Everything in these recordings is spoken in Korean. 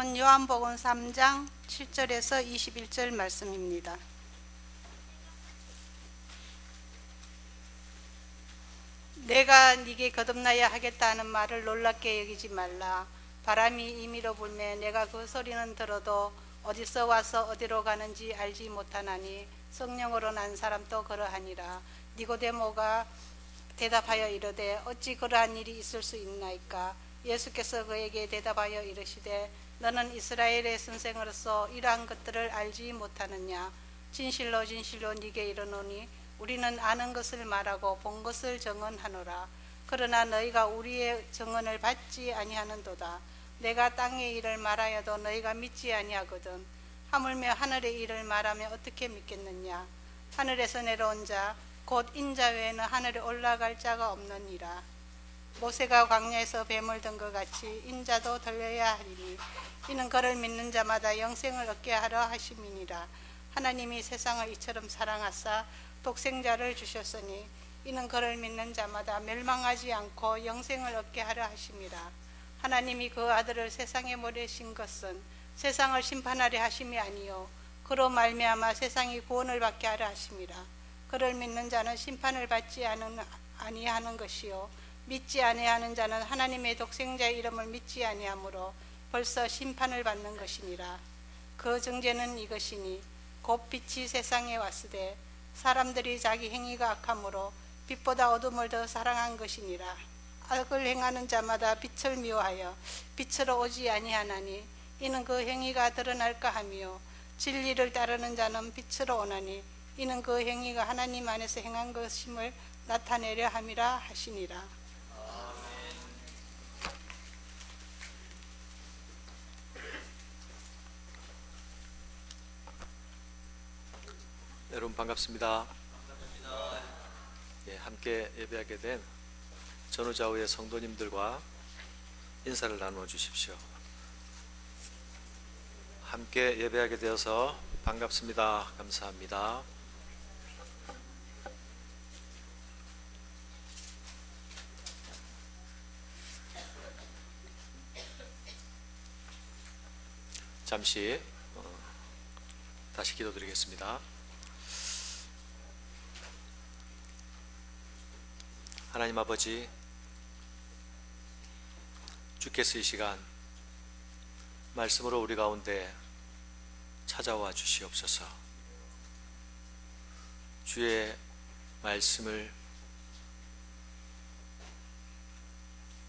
말씀은 요한복음 3장 7절에서 21절 말씀입니다. 내가 네게 거듭나야 하겠다는 말을 놀랍게 여기지 말라. 바람이 임의로 불매 내가 그 소리는 들어도 어디서 와서 어디로 가는지 알지 못하나니 성령으로 난 사람도 그러하니라. 니고데모가 대답하여 이르되 어찌 그러한 일이 있을 수 있나이까. 예수께서 그에게 대답하여 이르시되 너는 이스라엘의 선생으로서 이러한 것들을 알지 못하느냐. 진실로 진실로 네게 이르노니 우리는 아는 것을 말하고 본 것을 증언하노라. 그러나 너희가 우리의 증언을 받지 아니하는도다. 내가 땅의 일을 말하여도 너희가 믿지 아니하거든. 하물며 하늘의 일을 말하면 어떻게 믿겠느냐. 하늘에서 내려온 자 곧 인자 외에는 하늘에 올라갈 자가 없느니라. 모세가 광야에서 뱀을 든 것 같이 인자도 들려야 하리니 이는 그를 믿는 자마다 영생을 얻게 하려 하심이니라. 하나님이 세상을 이처럼 사랑하사 독생자를 주셨으니 이는 그를 믿는 자마다 멸망하지 않고 영생을 얻게 하려 하심이라. 하나님이 그 아들을 세상에 보내신 것은 세상을 심판하려 하심이 아니요 그로 말미암아 세상이 구원을 받게 하려 하심이라. 그를 믿는 자는 심판을 받지 아니하는 것이요 믿지 아니하는 자는 하나님의 독생자의 이름을 믿지 아니하므로 벌써 심판을 받는 것이니라. 그 증죄는 이것이니 곧 빛이 세상에 왔으되 사람들이 자기 행위가 악함으로 빛보다 어둠을 더 사랑한 것이니라. 악을 행하는 자마다 빛을 미워하여 빛으로 오지 아니하나니 이는 그 행위가 드러날까 하며 진리를 따르는 자는 빛으로 오나니 이는 그 행위가 하나님 안에서 행한 것임을 나타내려 함이라 하시니라. 여러분 반갑습니다. 예, 함께 예배하게 된 전후좌우의 성도님들과 인사를 나누어 주십시오. 함께 예배하게 되어서 반갑습니다. 감사합니다. 잠시 다시 기도드리겠습니다. 하나님 아버지, 주께서 이 시간 말씀으로 우리 가운데 찾아와 주시옵소서. 주의 말씀을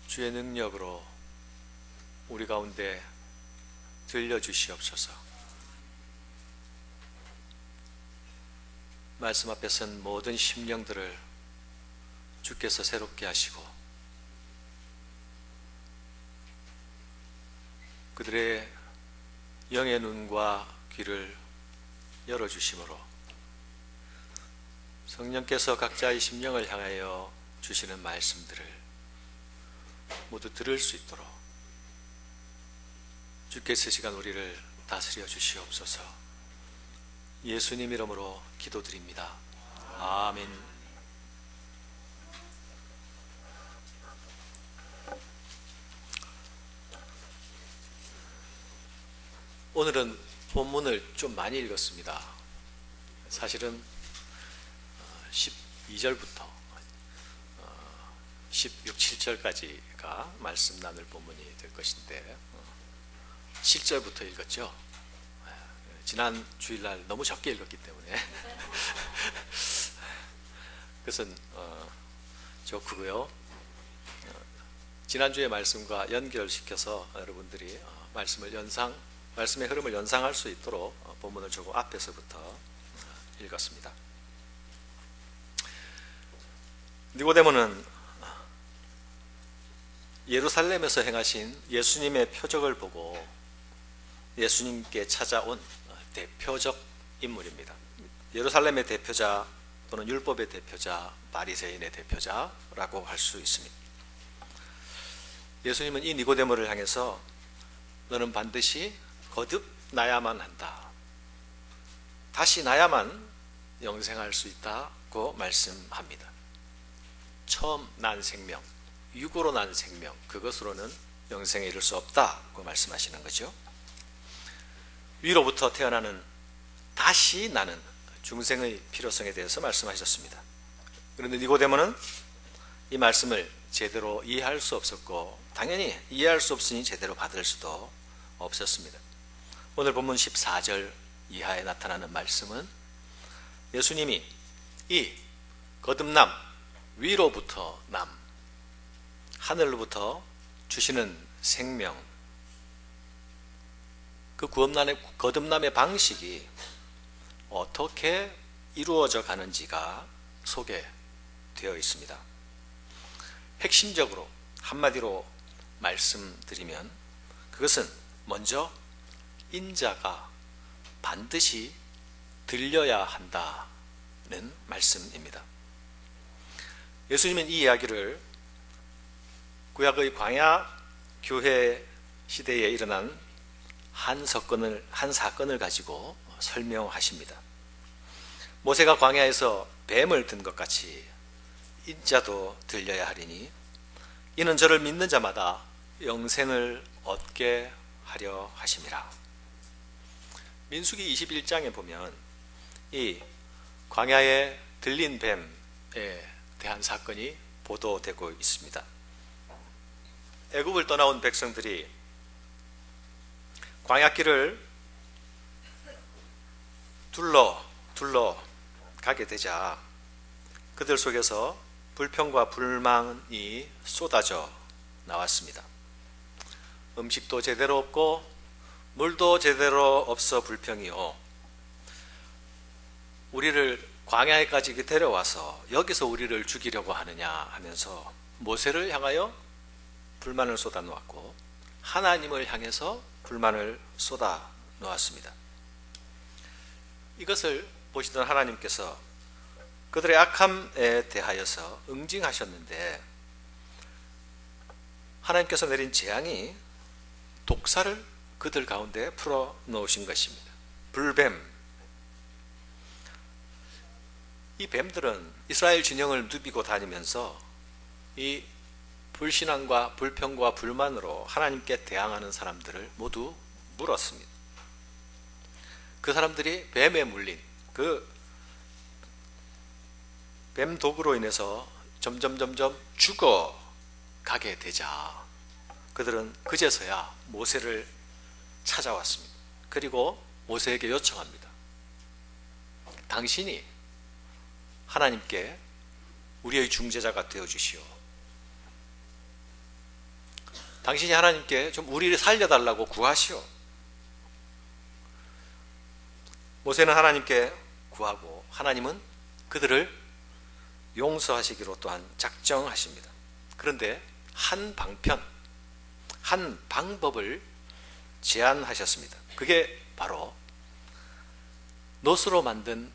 주의 능력으로 우리 가운데 들려주시옵소서. 말씀 앞에 선 모든 심령들을 주께서 새롭게 하시고 그들의 영의 눈과 귀를 열어주심으로 성령께서 각자의 심령을 향하여 주시는 말씀들을 모두 들을 수 있도록 주께서 이 시간 우리를 다스려 주시옵소서. 예수님 이름으로 기도드립니다. 아멘. 오늘은 본문을 좀 많이 읽었습니다. 사실은 12절부터 16, 7절까지가 말씀 나눌 본문이 될 것인데 7절부터 읽었죠. 지난 주일날 너무 적게 읽었기 때문에 그것은 좋고요. 지난주의 말씀과 연결시켜서 여러분들이 말씀의 흐름을 연상할 수 있도록 본문을 조금 앞에서부터 읽었습니다. 니고데모는 예루살렘에서 행하신 예수님의 표적을 보고 예수님께 찾아온 대표적 인물입니다. 예루살렘의 대표자 또는 율법의 대표자, 바리새인의 대표자라고 할 수 있습니다. 예수님은 이 니고데모를 향해서 너는 반드시 거듭나야만 한다. 다시 나야만 영생할 수 있다고 말씀합니다. 처음 난 생명, 육으로 난 생명, 그것으로는 영생에 이를 수 없다고 말씀하시는 거죠. 위로부터 태어나는 다시 나는 중생의 필요성에 대해서 말씀하셨습니다. 그런데 니고데모는 이 말씀을 제대로 이해할 수 없었고 당연히 이해할 수 없으니 제대로 받을 수도 없었습니다. 오늘 본문 14절 이하에 나타나는 말씀은 예수님이 이 거듭남, 위로부터 남, 하늘로부터 주시는 생명, 그 거듭남의 방식이 어떻게 이루어져 가는지가 소개되어 있습니다. 핵심적으로 한마디로 말씀드리면 그것은 먼저 인자가 반드시 들려야 한다는 말씀입니다. 예수님은 이 이야기를 구약의 광야 교회 시대에 일어난 한 사건을 가지고 설명하십니다. 모세가 광야에서 뱀을 든 것 같이 인자도 들려야 하리니 이는 저를 믿는 자마다 영생을 얻게 하려 하심이라. 민수기 21장에 보면 이 광야에 들린 뱀에 대한 사건이 보도되고 있습니다. 애굽을 떠나온 백성들이 광야길을 둘러 가게 되자 그들 속에서 불평과 불만이 쏟아져 나왔습니다. 음식도 제대로 없고 물도 제대로 없어 불평이요, 우리를 광야에까지 데려와서 여기서 우리를 죽이려고 하느냐 하면서 모세를 향하여 불만을 쏟아 놓았고 하나님을 향해서 불만을 쏟아 놓았습니다. 이것을 보시던 하나님께서 그들의 악함에 대하여서 응징하셨는데 하나님께서 내린 재앙이 독사를 그들 가운데 풀어 놓으신 것입니다. 불뱀. 이 뱀들은 이스라엘 진영을 누비고 다니면서 이 불신앙과 불평과 불만으로 하나님께 대항하는 사람들을 모두 물었습니다. 그 사람들이 뱀에 물린 그 뱀 독으로 인해서 점점 죽어가게 되자 그들은 그제서야 모세를 찾아왔습니다. 그리고 모세에게 요청합니다. 당신이 하나님께 우리의 중재자가 되어주시오. 당신이 하나님께 좀 우리를 살려달라고 구하시오. 모세는 하나님께 구하고 하나님은 그들을 용서하시기로 또한 작정하십니다. 그런데 한 방법을 제안하셨습니다. 그게 바로 놋으로 만든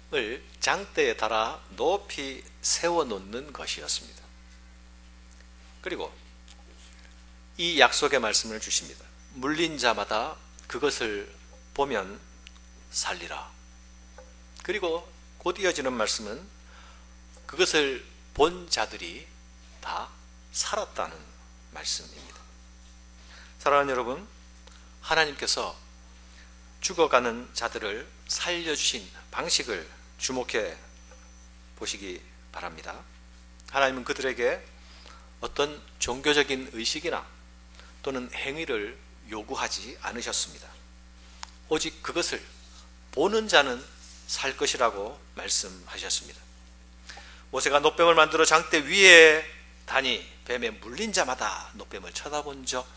뱀을 장대에 달아 높이 세워놓는 것이었습니다. 그리고 이 약속의 말씀을 주십니다. 물린 자마다 그것을 보면 살리라. 그리고 곧 이어지는 말씀은 그것을 본 자들이 다 살았다는 말씀입니다. 사랑하는 여러분, 하나님께서 죽어가는 자들을 살려주신 방식을 주목해 보시기 바랍니다. 하나님은 그들에게 어떤 종교적인 의식이나 또는 행위를 요구하지 않으셨습니다. 오직 그것을 보는 자는 살 것이라고 말씀하셨습니다. 모세가 놋뱀을 만들어 장대 위에 다니 뱀에 물린 자마다 놋뱀을 쳐다본 적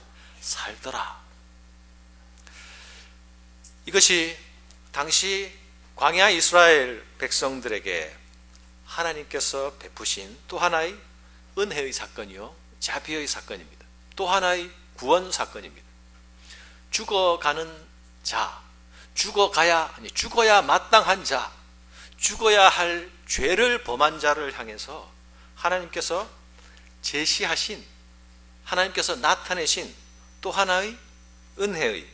살더라. 이것이 당시 광야 이스라엘 백성들에게 하나님께서 베푸신 또 하나의 은혜의 사건이요, 자비의 사건입니다. 또 하나의 구원 사건입니다. 죽어가는 자, 죽어야 마땅한 자, 죽어야 할 죄를 범한 자를 향해서 하나님께서 제시하신, 하나님께서 나타내신 또 하나의 은혜의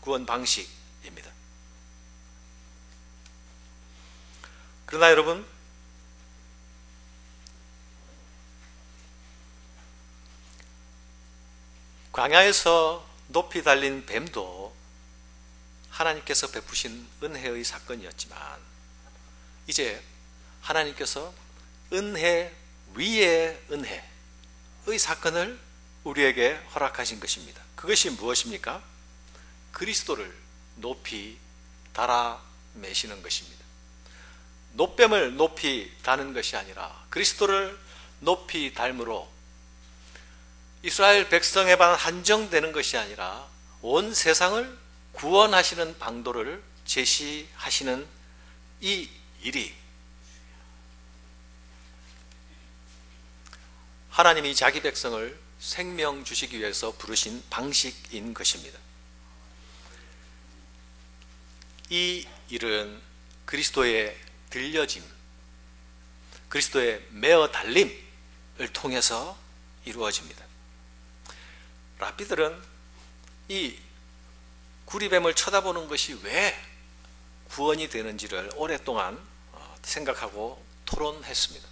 구원 방식입니다. 그러나 여러분, 광야에서 높이 달린 뱀도 하나님께서 베푸신 은혜의 사건이었지만 이제 하나님께서 은혜 위에 은혜의 사건을 우리에게 허락하신 것입니다. 그것이 무엇입니까? 그리스도를 높이 달아 매시는 것입니다. 노뱀을 높이 다는 것이 아니라 그리스도를 높이 닮으로 이스라엘 백성에만 한정되는 것이 아니라 온 세상을 구원하시는 방도를 제시하시는 이 일이 하나님이 자기 백성을 생명 주시기 위해서 부르신 방식인 것입니다. 이 일은 그리스도의 들려짐, 그리스도의 매어 달림을 통해서 이루어집니다. 랍비들은 이 구리뱀을 쳐다보는 것이 왜 구원이 되는지를 오랫동안 생각하고 토론했습니다.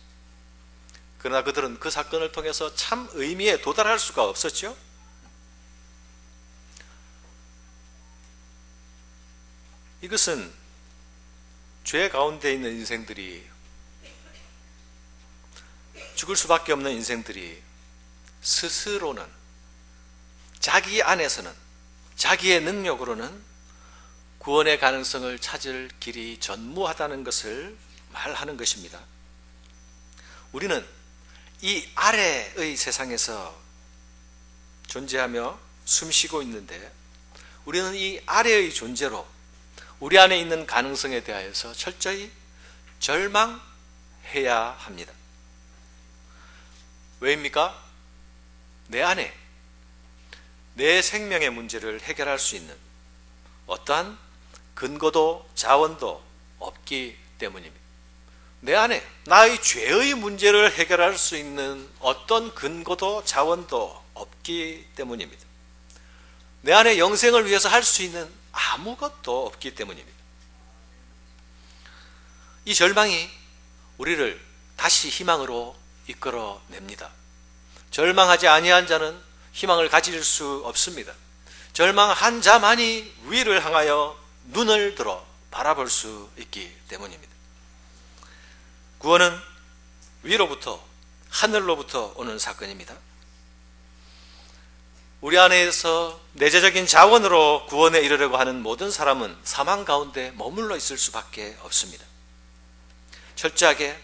그러나 그들은 그 사건을 통해서 참 의미에 도달할 수가 없었죠. 이것은 죄 가운데 있는 인생들이, 죽을 수밖에 없는 인생들이 스스로는, 자기 안에서는, 자기의 능력으로는 구원의 가능성을 찾을 길이 전무하다는 것을 말하는 것입니다. 우리는 이 아래의 세상에서 존재하며 숨쉬고 있는데 우리는 이 아래의 존재로 우리 안에 있는 가능성에 대하여서 철저히 절망해야 합니다. 왜입니까? 내 안에 내 생명의 문제를 해결할 수 있는 어떠한 근거도 자원도 없기 때문입니다. 내 안에 나의 죄의 문제를 해결할 수 있는 어떤 근거도 자원도 없기 때문입니다. 내 안에 영생을 위해서 할 수 있는 아무것도 없기 때문입니다. 이 절망이 우리를 다시 희망으로 이끌어냅니다. 절망하지 아니한 자는 희망을 가질 수 없습니다. 절망한 자만이 위를 향하여 눈을 들어 바라볼 수 있기 때문입니다. 구원은 위로부터, 하늘로부터 오는 사건입니다. 우리 안에서 내재적인 자원으로 구원에 이르려고 하는 모든 사람은 사망 가운데 머물러 있을 수밖에 없습니다. 철저하게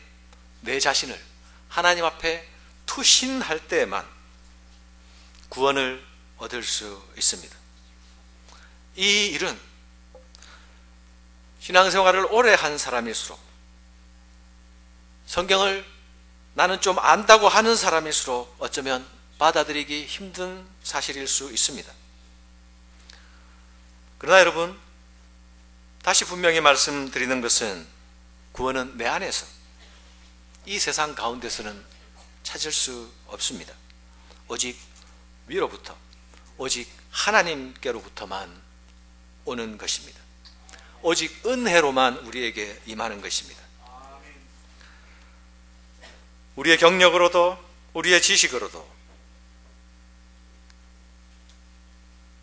내 자신을 하나님 앞에 투신할 때에만 구원을 얻을 수 있습니다. 이 일은 신앙생활을 오래 한 사람일수록, 성경을 나는 좀 안다고 하는 사람일수록 어쩌면 받아들이기 힘든 사실일 수 있습니다. 그러나 여러분, 다시 분명히 말씀드리는 것은 구원은 내 안에서, 이 세상 가운데서는 찾을 수 없습니다. 오직 위로부터, 오직 하나님께로부터만 오는 것입니다. 오직 은혜로만 우리에게 임하는 것입니다. 우리의 경력으로도, 우리의 지식으로도,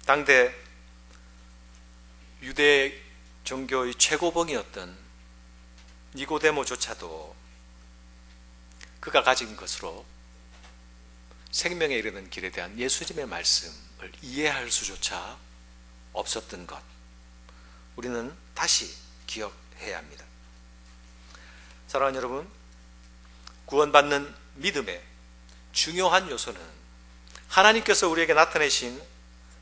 당대 유대 종교의 최고봉이었던 니고데모조차도 그가 가진 것으로 생명에 이르는 길에 대한 예수님의 말씀을 이해할 수조차 없었던 것, 우리는 다시 기억해야 합니다. 사랑하는 여러분, 구원받는 믿음의 중요한 요소는 하나님께서 우리에게 나타내신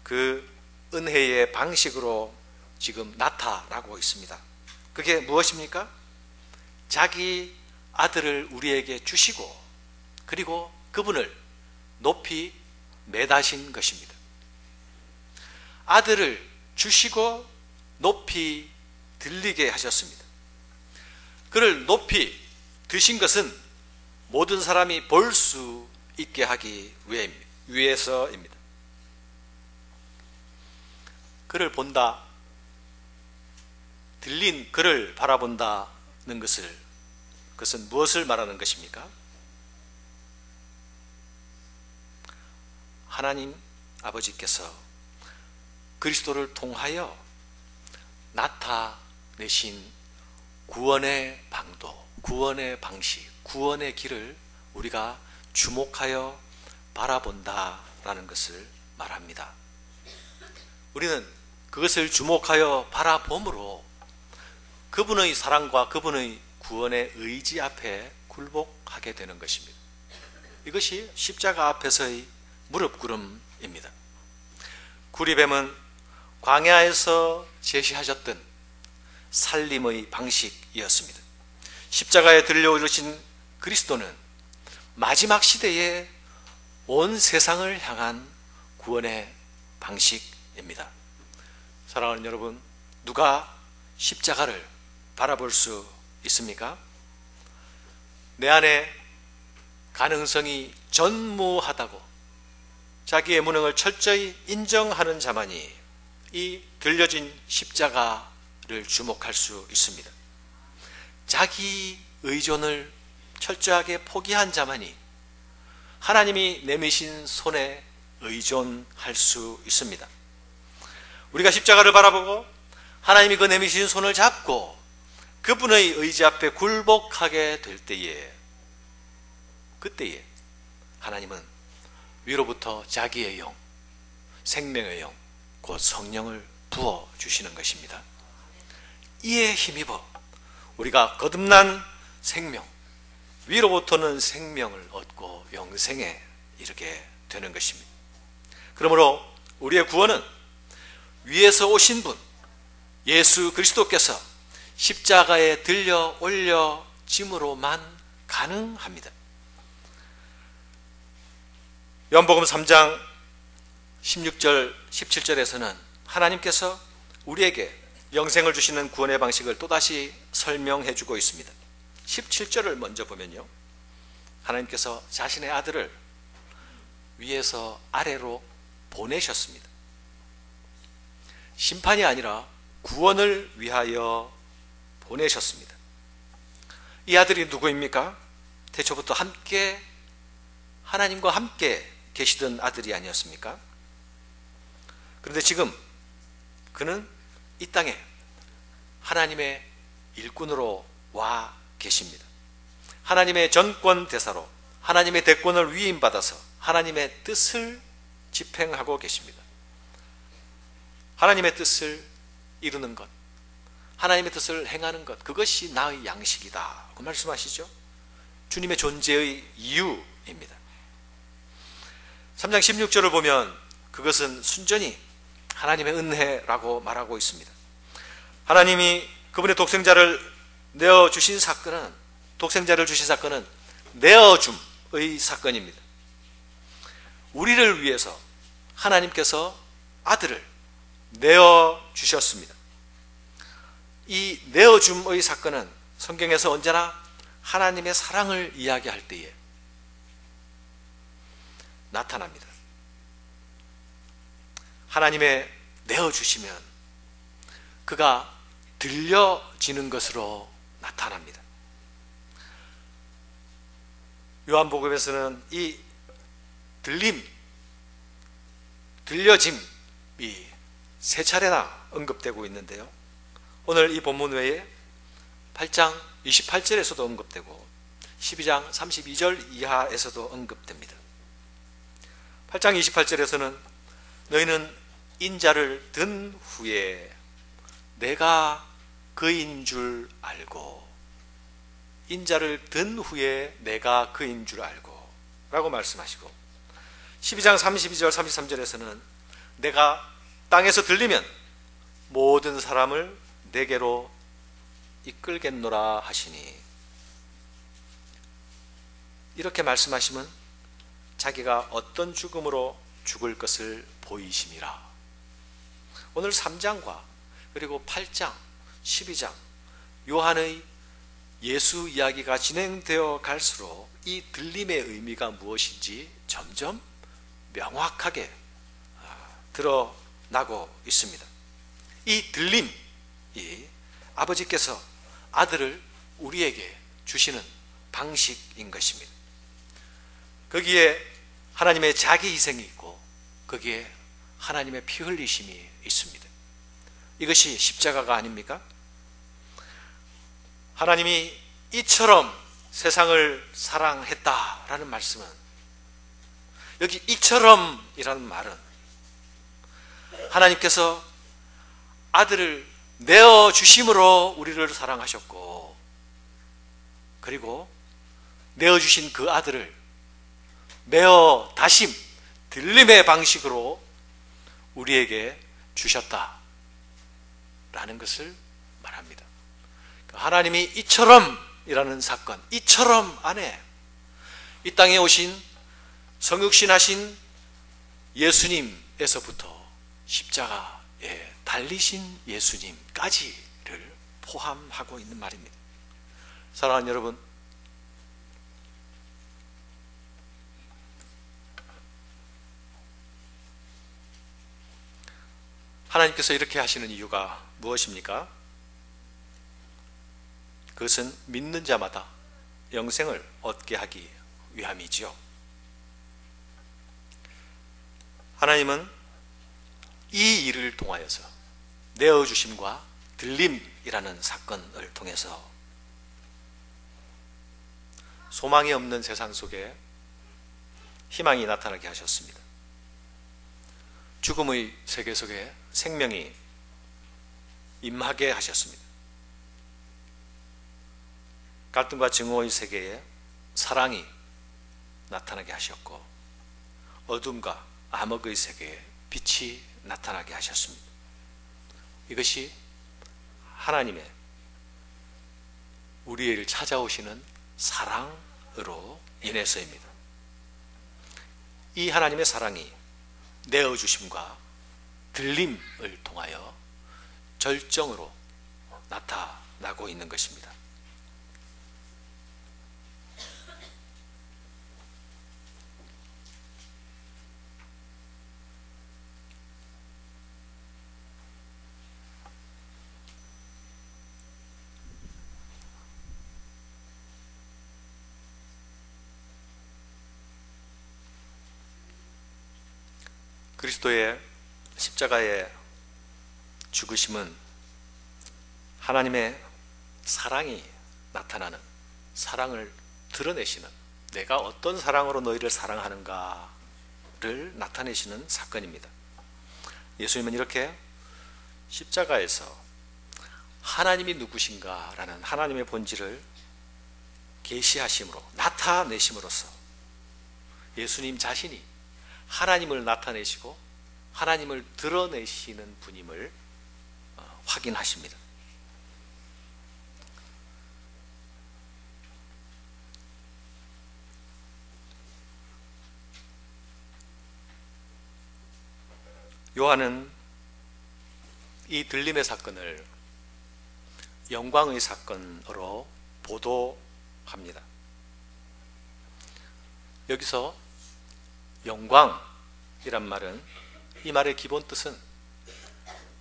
그 은혜의 방식으로 지금 나타나고 있습니다. 그게 무엇입니까? 자기 아들을 우리에게 주시고 그리고 그분을 높이 매다신 것입니다. 아들을 주시고 높이 들리게 하셨습니다. 그를 높이 드신 것은 모든 사람이 볼 수 있게 하기 위해서입니다. 그를 본다, 들린 그를 바라본다는 그것은 무엇을 말하는 것입니까? 하나님 아버지께서 그리스도를 통하여 나타내신 구원의 방도, 구원의 방식, 구원의 길을 우리가 주목하여 바라본다라는 것을 말합니다. 우리는 그것을 주목하여 바라봄으로 그분의 사랑과 그분의 구원의 의지 앞에 굴복하게 되는 것입니다. 이것이 십자가 앞에서의 무릎꿇음입니다. 구리뱀은 광야에서 제시하셨던 살림의 방식이었습니다. 십자가에 들려 오르신 그리스도는 마지막 시대에 온 세상을 향한 구원의 방식입니다. 사랑하는 여러분, 누가 십자가를 바라볼 수 있습니까? 내 안에 가능성이 전무하다고 자기의 무능을 철저히 인정하는 자만이 이 들려진 십자가를 주목할 수 있습니다. 자기 의존을 철저하게 포기한 자만이 하나님이 내미신 손에 의존할 수 있습니다. 우리가 십자가를 바라보고 하나님이 그 내미신 손을 잡고 그분의 의지 앞에 굴복하게 될 때에, 그때에 하나님은 위로부터 자기의 영, 생명의 영, 곧 성령을 부어주시는 것입니다. 이에 힘입어 우리가 거듭난 생명, 위로부터는 생명을 얻고 영생에 이르게 되는 것입니다. 그러므로 우리의 구원은 위에서 오신 분 예수 그리스도께서 십자가에 들려 올려짐으로만 가능합니다. 요한복음 3장 16절 17절에서는 하나님께서 우리에게 영생을 주시는 구원의 방식을 또다시 설명해 주고 있습니다. 17절을 먼저 보면요, 하나님께서 자신의 아들을 위에서 아래로 보내셨습니다. 심판이 아니라 구원을 위하여 보내셨습니다. 이 아들이 누구입니까? 태초부터 함께 하나님과 함께 계시던 아들이 아니었습니까? 그런데 지금 그는 이 땅에 하나님의 일꾼으로 와 계십니다. 하나님의 전권 대사로 하나님의 대권을 위임받아서 하나님의 뜻을 집행하고 계십니다. 하나님의 뜻을 이루는 것, 하나님의 뜻을 행하는 것, 그것이 나의 양식이다, 그 말씀하시죠. 주님의 존재의 이유입니다. 3장 16절을 보면 그것은 순전히 하나님의 은혜라고 말하고 있습니다. 하나님이 그분의 독생자를 내어주신 사건은, 독생자를 주신 사건은 내어줌의 사건입니다. 우리를 위해서 하나님께서 아들을 내어주셨습니다. 이 내어줌의 사건은 성경에서 언제나 하나님의 사랑을 이야기할 때에 나타납니다. 하나님의 내어주시면 그가 들려지는 것으로 나타납니다. 요한복음에서는 이 들림, 들려짐이 세 차례나 언급되고 있는데요, 오늘 이 본문 외에 8장 28절에서도 언급되고 12장 32절 이하에서도 언급됩니다. 8장 28절에서는 너희는 인자를 든 후에 내가 그인 줄 알고, 인자를 든 후에 내가 그인 줄 알고 라고 말씀하시고, 12장 32절 33절에서는 내가 땅에서 들리면 모든 사람을 내게로 이끌겠노라 하시니, 이렇게 말씀하시면 자기가 어떤 죽음으로 죽을 것을 보이심이라. 오늘 3장과 그리고 8장, 12장 요한의 예수 이야기가 진행되어 갈수록 이 들림의 의미가 무엇인지 점점 명확하게 드러나고 있습니다. 이 들림이 아버지께서 아들을 우리에게 주시는 방식인 것입니다. 거기에 하나님의 자기 희생이 있고 거기에 하나님의 피 흘리심이 있습니다. 이것이 십자가가 아닙니까? 하나님이 이처럼 세상을 사랑했다라는 말씀은, 여기 이처럼이라는 말은 하나님께서 아들을 내어주심으로 우리를 사랑하셨고, 그리고 내어주신 그 아들을 메어 다심, 들림의 방식으로 우리에게 주셨다라는 것을 말합니다. 하나님이 이처럼이라는 사건, 이처럼 안에 이 땅에 오신 성육신하신 예수님에서부터 십자가에 달리신 예수님까지를 포함하고 있는 말입니다. 사랑하는 여러분, 하나님께서 이렇게 하시는 이유가 무엇입니까? 그것은 믿는 자마다 영생을 얻게 하기 위함이지요. 하나님은 이 일을 통하여서 내어주심과 들림이라는 사건을 통해서 소망이 없는 세상 속에 희망이 나타나게 하셨습니다. 죽음의 세계 속에 생명이 임하게 하셨습니다. 갈등과 증오의 세계에 사랑이 나타나게 하셨고, 어둠과 암흑의 세계에 빛이 나타나게 하셨습니다. 이것이 하나님의 우리를 찾아오시는 사랑으로 인해서입니다. 이 하나님의 사랑이 내어주심과 들림을 통하여 절정으로 나타나고 있는 것입니다. 그리스도의 십자가의 죽으심은 하나님의 사랑이 나타나는, 사랑을 드러내시는, 내가 어떤 사랑으로 너희를 사랑하는가를 나타내시는 사건입니다. 예수님은 이렇게 십자가에서 하나님이 누구신가라는 하나님의 본질을 계시하심으로, 나타내심으로써 예수님 자신이 하나님을 나타내시고 하나님을 드러내시는 분임을 확인하십니다. 요한은 이 들림의 사건을 영광의 사건으로 보도합니다. 여기서 영광이란 말은, 이 말의 기본 뜻은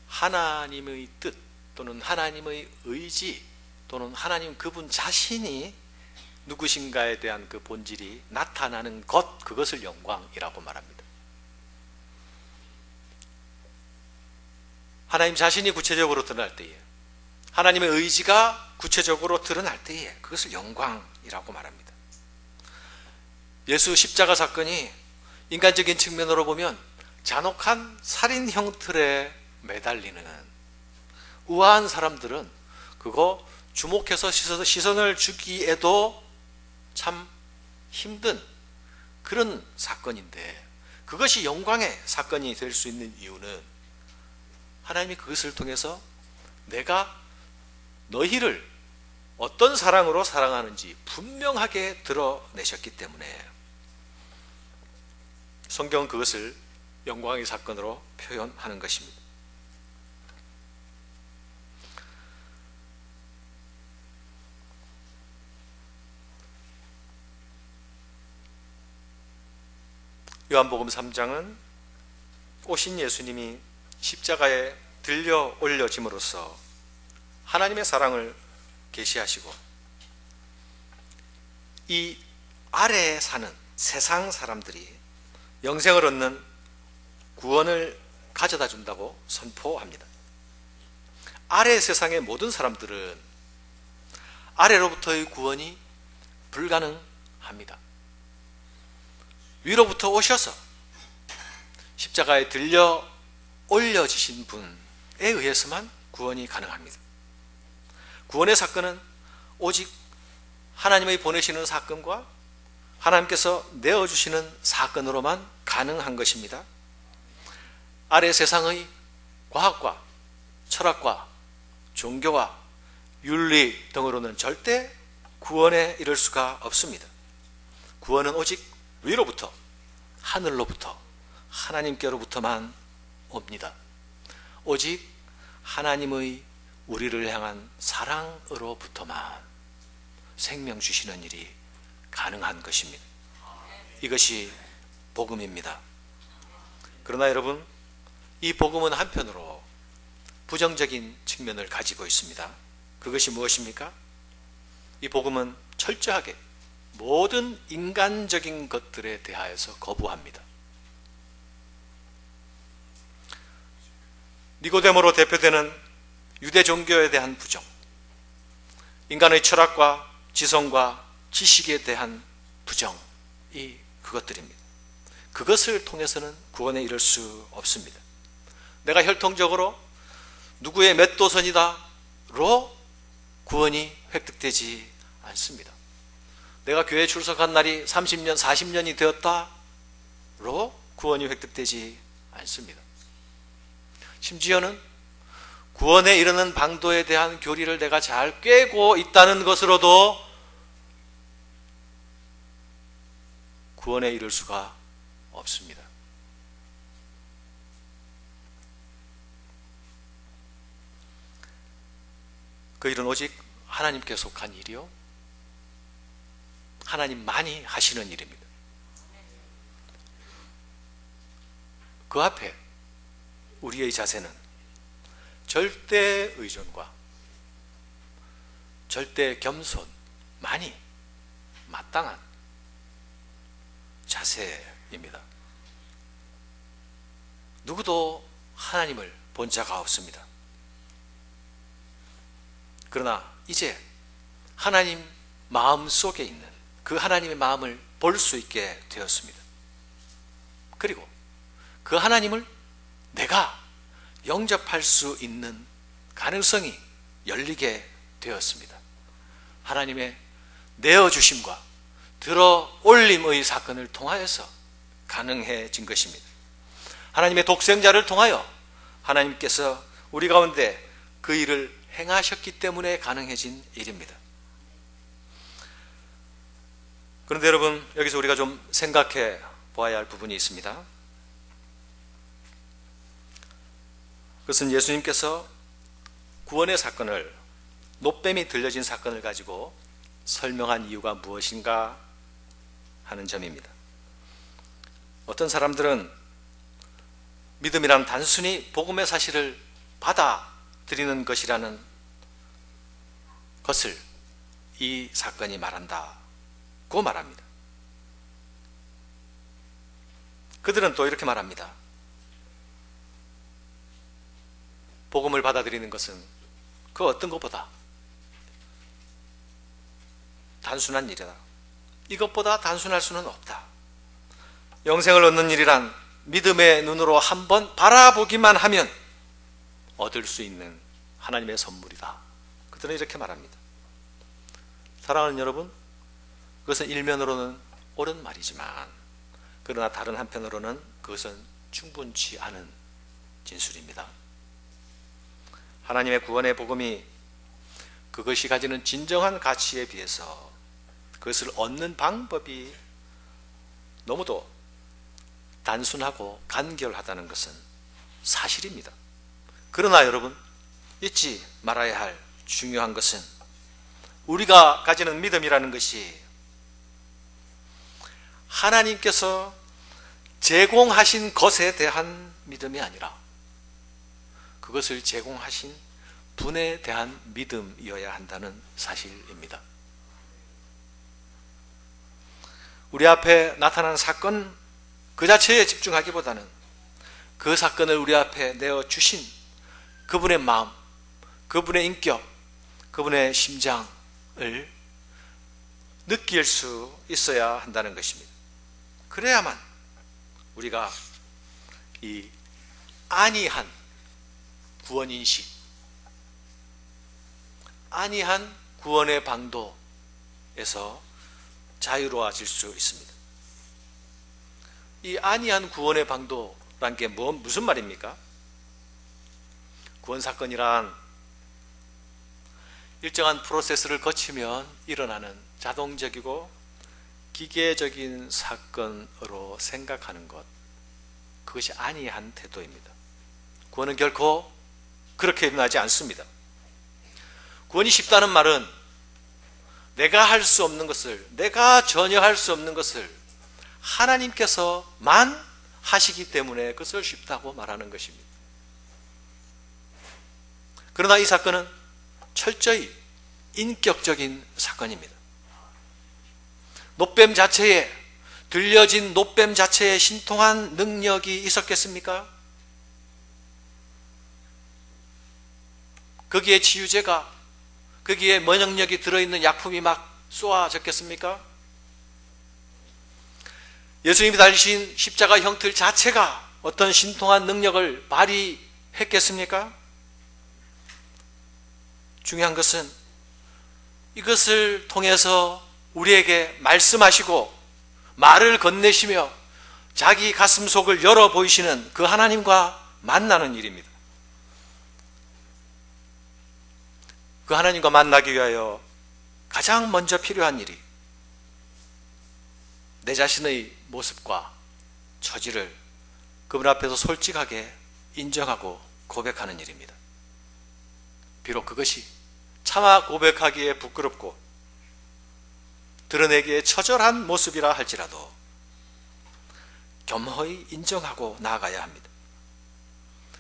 하나님의 뜻 또는 하나님의 의지 또는 하나님 그분 자신이 누구신가에 대한 그 본질이 나타나는 것, 그것을 영광이라고 말합니다. 하나님 자신이 구체적으로 드러날 때에, 하나님의 의지가 구체적으로 드러날 때에 그것을 영광이라고 말합니다. 예수 십자가 사건이 인간적인 측면으로 보면 잔혹한 살인형 틀에 매달리는, 우아한 사람들은 그거 주목해서 시선을 주기에도 참 힘든 그런 사건인데, 그것이 영광의 사건이 될 수 있는 이유는 하나님이 그것을 통해서 내가 너희를 어떤 사랑으로 사랑하는지 분명하게 드러내셨기 때문에 성경은 그것을 영광의 사건으로 표현하는 것입니다. 요한복음 3장은 오신 예수님이 십자가에 들려 올려짐으로써 하나님의 사랑을 계시하시고, 이 아래에 사는 세상 사람들이 영생을 얻는, 구원을 가져다 준다고 선포합니다. 아래 세상의 모든 사람들은 아래로부터의 구원이 불가능합니다. 위로부터 오셔서 십자가에 들려 올려지신 분에 의해서만 구원이 가능합니다. 구원의 사건은 오직 하나님의 보내시는 사건과 하나님께서 내어주시는 사건으로만 가능한 것입니다. 아래 세상의 과학과 철학과 종교와 윤리 등으로는 절대 구원에 이를 수가 없습니다. 구원은 오직 위로부터, 하늘로부터, 하나님께로부터만 옵니다. 오직 하나님의 우리를 향한 사랑으로부터만 생명 주시는 일이 가능한 것입니다. 이것이 복음입니다. 그러나 여러분, 이 복음은 한편으로 부정적인 측면을 가지고 있습니다. 그것이 무엇입니까? 이 복음은 철저하게 모든 인간적인 것들에 대하여서 거부합니다. 니고데모로 대표되는 유대 종교에 대한 부정, 인간의 철학과 지성과 지식에 대한 부정이 그것들입니다. 그것을 통해서는 구원에 이를 수 없습니다. 내가 혈통적으로 누구의 몇 도선이다로 구원이 획득되지 않습니다. 내가 교회에 출석한 날이 30년, 40년이 되었다로 구원이 획득되지 않습니다. 심지어는 구원에 이르는 방도에 대한 교리를 내가 잘 꿰고 있다는 것으로도 구원에 이를 수가 없습니다. 그 일은 오직 하나님께 속한 일이요, 하나님만이 하시는 일입니다. 그 앞에 우리의 자세는 절대 의존과 절대 겸손만이 마땅한 자세입니다. 누구도 하나님을 본 자가 없습니다. 그러나 이제 하나님 마음 속에 있는 그 하나님의 마음을 볼 수 있게 되었습니다. 그리고 그 하나님을 내가 영접할 수 있는 가능성이 열리게 되었습니다. 하나님의 내어주심과 들어올림의 사건을 통하여서 가능해진 것입니다. 하나님의 독생자를 통하여 하나님께서 우리 가운데 그 일을 행하셨기 때문에 가능해진 일입니다. 그런데 여러분, 여기서 우리가 좀 생각해 보아야 할 부분이 있습니다. 그것은 예수님께서 구원의 사건을, 노뱀이 들려진 사건을 가지고 설명한 이유가 무엇인가 하는 점입니다. 어떤 사람들은 믿음이란 단순히 복음의 사실을 받아들이는 것이라는 것을 이 사건이 말한다고 말합니다. 그들은 또 이렇게 말합니다. 복음을 받아들이는 것은 그 어떤 것보다 단순한 일이다. 이것보다 단순할 수는 없다. 영생을 얻는 일이란 믿음의 눈으로 한번 바라보기만 하면 얻을 수 있는 하나님의 선물이다. 그들은 이렇게 말합니다. 사랑하는 여러분, 그것은 일면으로는 옳은 말이지만 그러나 다른 한편으로는 그것은 충분치 않은 진술입니다. 하나님의 구원의 복음이 그것이 가지는 진정한 가치에 비해서 그것을 얻는 방법이 너무도 단순하고 간결하다는 것은 사실입니다. 그러나 여러분, 잊지 말아야 할 중요한 것은 우리가 가지는 믿음이라는 것이 하나님께서 제공하신 것에 대한 믿음이 아니라 그것을 제공하신 분에 대한 믿음이어야 한다는 사실입니다. 우리 앞에 나타난 사건 그 자체에 집중하기보다는 그 사건을 우리 앞에 내어 주신 그분의 마음, 그분의 인격, 그분의 심장을 느낄 수 있어야 한다는 것입니다. 그래야만 우리가 이 안이한 구원인식, 안이한 구원의 방도에서 자유로워질 수 있습니다. 이 안이한 구원의 방도란 게 무슨 말입니까? 구원 사건이란 일정한 프로세스를 거치면 일어나는 자동적이고 기계적인 사건으로 생각하는 것, 그것이 안이한 태도입니다. 구원은 결코 그렇게 일어나지 않습니다. 구원이 쉽다는 말은 내가 할 수 없는 것을, 내가 전혀 할 수 없는 것을 하나님께서만 하시기 때문에 그것을 쉽다고 말하는 것입니다. 그러나 이 사건은 철저히 인격적인 사건입니다. 노뱀 자체에, 들려진 노뱀 자체에 신통한 능력이 있었겠습니까? 거기에 치유제가, 거기에 면역력이 들어있는 약품이 막 쏘아졌겠습니까? 예수님이 달리신 십자가 형틀 자체가 어떤 신통한 능력을 발휘했겠습니까? 중요한 것은 이것을 통해서 우리에게 말씀하시고 말을 건네시며 자기 가슴 속을 열어 보이시는 그 하나님과 만나는 일입니다. 그 하나님과 만나기 위하여 가장 먼저 필요한 일이 내 자신의 모습과 처지를 그분 앞에서 솔직하게 인정하고 고백하는 일입니다. 비록 그것이 차마 고백하기에 부끄럽고 드러내기에 처절한 모습이라 할지라도 겸허히 인정하고 나아가야 합니다.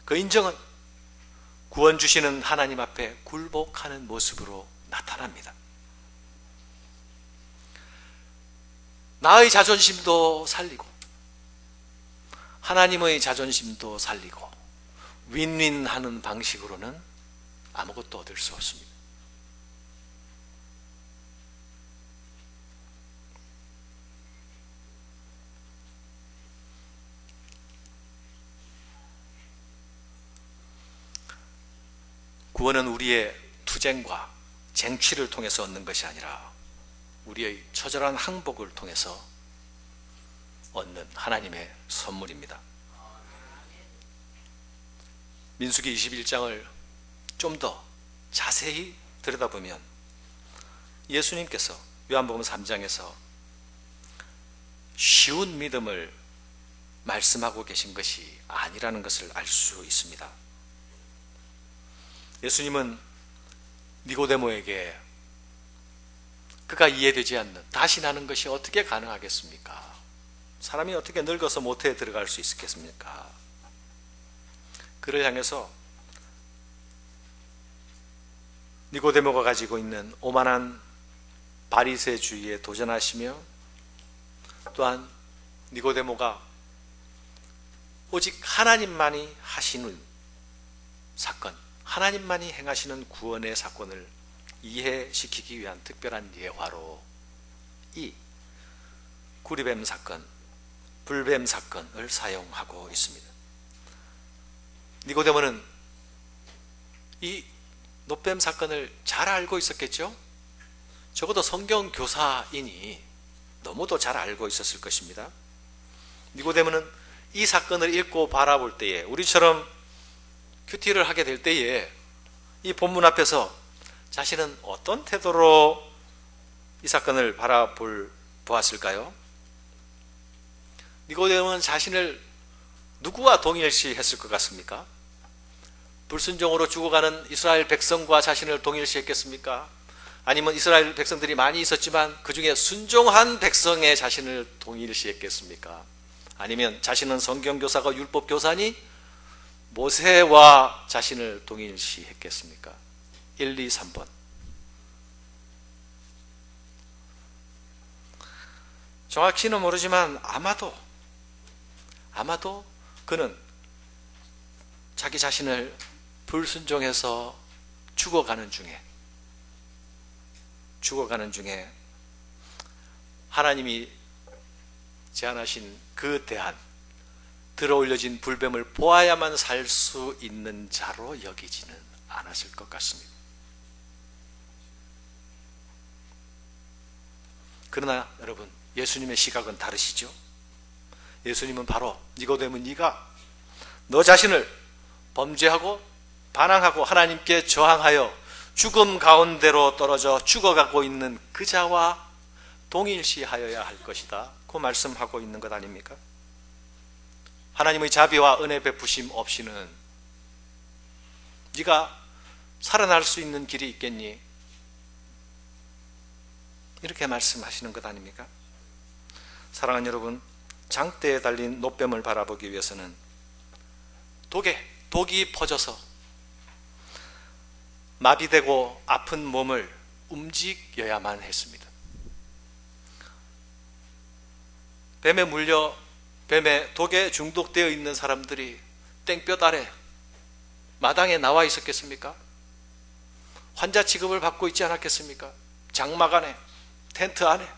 그 인정은 구원 주시는 하나님 앞에 굴복하는 모습으로 나타납니다. 나의 자존심도 살리고 하나님의 자존심도 살리고 윈윈하는 방식으로는 아무것도 얻을 수 없습니다. 구원은 우리의 투쟁과 쟁취를 통해서 얻는 것이 아니라 우리의 처절한 항복을 통해서 얻는 하나님의 선물입니다. 민수기 21장을 좀 더 자세히 들여다보면 예수님께서 요한복음 3장에서 쉬운 믿음을 말씀하고 계신 것이 아니라는 것을 알 수 있습니다. 예수님은 니고데모에게 그가 이해되지 않는 다시 나는 것이 어떻게 가능하겠습니까? 사람이 어떻게 늙어서 모태에 들어갈 수 있겠습니까? 그를 향해서 니고데모가 가지고 있는 오만한 바리새주의에 도전하시며 또한 니고데모가 오직 하나님만이 하시는 사건, 하나님만이 행하시는 구원의 사건을 이해시키기 위한 특별한 예화로 이 구리뱀 사건, 불뱀 사건을 사용하고 있습니다. 니고데모는 이 노뱀 사건을 잘 알고 있었겠죠? 적어도 성경 교사이니 너무도 잘 알고 있었을 것입니다. 니고데모는 이 사건을 읽고 바라볼 때에 우리처럼 큐티를 하게 될 때에 이 본문 앞에서 자신은 어떤 태도로 이 사건을 보았을까요? 니고데모는 자신을 누구와 동일시했을 것 같습니까? 불순종으로 죽어가는 이스라엘 백성과 자신을 동일시했겠습니까? 아니면 이스라엘 백성들이 많이 있었지만 그 중에 순종한 백성의 자신을 동일시했겠습니까? 아니면 자신은 성경교사가 율법교사니 모세와 자신을 동일시했겠습니까? 1, 2, 3번. 정확히는 모르지만 아마도 그는 자기 자신을 불순종해서 죽어가는 중에 하나님이 제안하신 그 대안, 들어올려진 불뱀을 보아야만 살 수 있는 자로 여기지는 않았을 것 같습니다. 그러나 여러분, 예수님의 시각은 다르시죠? 예수님은 바로 니고데모, 네가 너 자신을 범죄하고 반항하고 하나님께 저항하여 죽음 가운데로 떨어져 죽어가고 있는 그 자와 동일시하여야 할 것이다, 그 말씀하고 있는 것 아닙니까? 하나님의 자비와 은혜 베푸심 없이는 네가 살아날 수 있는 길이 있겠니? 이렇게 말씀하시는 것 아닙니까? 사랑하는 여러분, 장대에 달린 노뱀을 바라보기 위해서는 독이 퍼져서 마비되고 아픈 몸을 움직여야만 했습니다. 뱀에 물려 뱀의 독에 중독되어 있는 사람들이 땡볕 아래 마당에 나와 있었겠습니까? 환자 취급을 받고 있지 않았겠습니까? 장막 안에, 텐트 안에.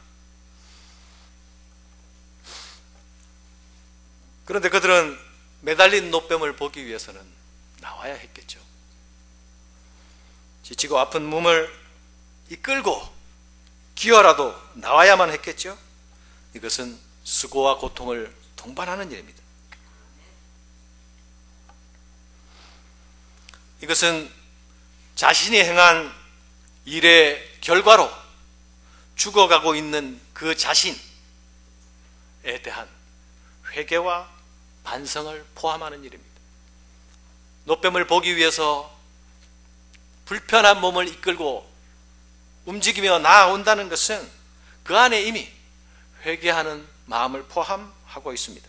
그런데 그들은 매달린 노뱀을 보기 위해서는 나와야 했겠죠. 지치고 아픈 몸을 이끌고 기어라도 나와야만 했겠죠. 이것은 수고와 고통을 동반하는 일입니다. 이것은 자신이 행한 일의 결과로 죽어가고 있는 그 자신에 대한 회개와 반성을 포함하는 일입니다. 노뱀을 보기 위해서 불편한 몸을 이끌고 움직이며 나아온다는 것은 그 안에 이미 회개하는 마음을 포함하고 있습니다.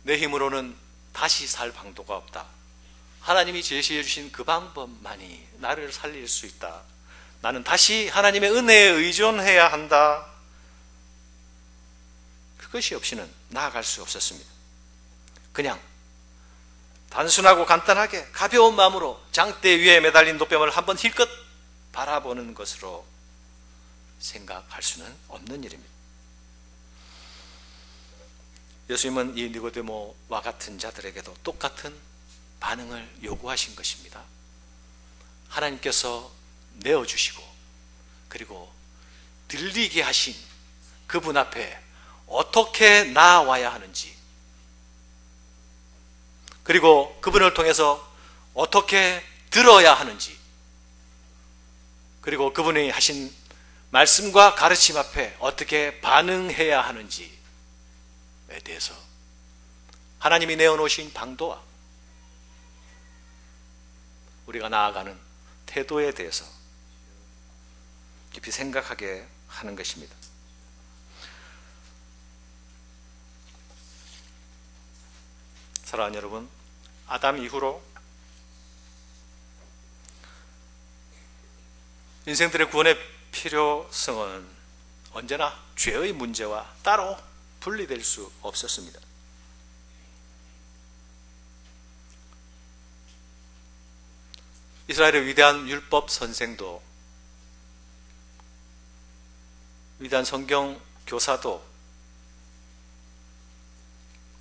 내 힘으로는 다시 살 방도가 없다. 하나님이 제시해 주신 그 방법만이 나를 살릴 수 있다. 나는 다시 하나님의 은혜에 의존해야 한다. 그것이 없이는 나아갈 수 없었습니다. 그냥 단순하고 간단하게 가벼운 마음으로 장대 위에 매달린 노뱀을 한번 힐끗 바라보는 것으로 생각할 수는 없는 일입니다. 예수님은 이 니고데모와 같은 자들에게도 똑같은 반응을 요구하신 것입니다. 하나님께서 내어주시고 그리고 들리게 하신 그분 앞에 어떻게 나아와야 하는지, 그리고 그분을 통해서 어떻게 들어야 하는지, 그리고 그분이 하신 말씀과 가르침 앞에 어떻게 반응해야 하는지에 대해서 하나님이 내어놓으신 방도와 우리가 나아가는 태도에 대해서 깊이 생각하게 하는 것입니다. 사랑하는 여러분, 아담 이후로 인생들의 구원의 필요성은 언제나 죄의 문제와 따로 분리될 수 없었습니다. 이스라엘의 위대한 율법 선생도, 위대한 성경 교사도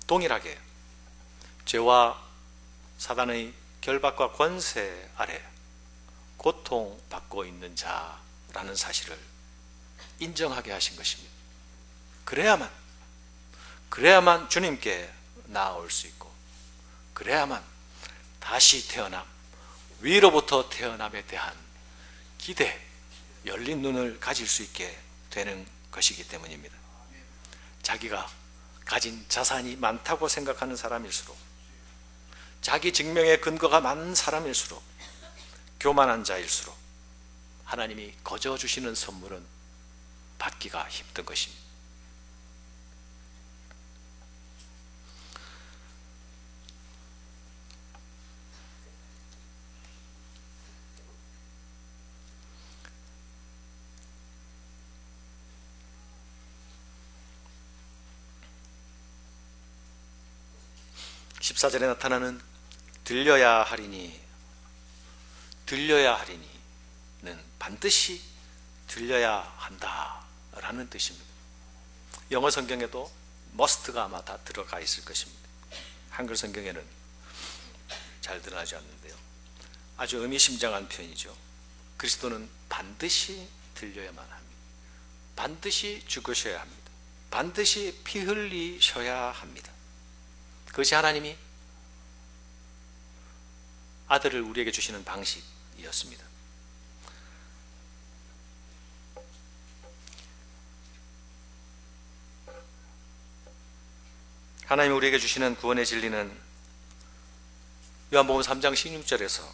동일하게 죄와 사단의 결박과 권세 아래 고통받고 있는 자라는 사실을 인정하게 하신 것입니다. 그래야만 주님께 나아올 수 있고, 그래야만 다시 태어남, 위로부터 태어남에 대한 기대, 열린 눈을 가질 수 있게 되는 것이기 때문입니다. 자기가 가진 자산이 많다고 생각하는 사람일수록, 자기 증명의 근거가 많은 사람일수록, 교만한 자일수록 하나님이 거저 주시는 선물은 받기가 힘든 것입니다. 14절에 나타나는 들려야 하리니, 들려야 하리니는 반드시 들려야 한다라는 뜻입니다. 영어 성경에도 must가 아마 다 들어가 있을 것입니다. 한글 성경에는 잘 드러나지 않는데요. 아주 의미심장한 표현이죠. 그리스도는 반드시 들려야만 합니다. 반드시 죽으셔야 합니다. 반드시 피 흘리셔야 합니다. 그것이 하나님이 아들을 우리에게 주시는 방식이었습니다. 하나님이 우리에게 주시는 구원의 진리는 요한복음 3장 16절에서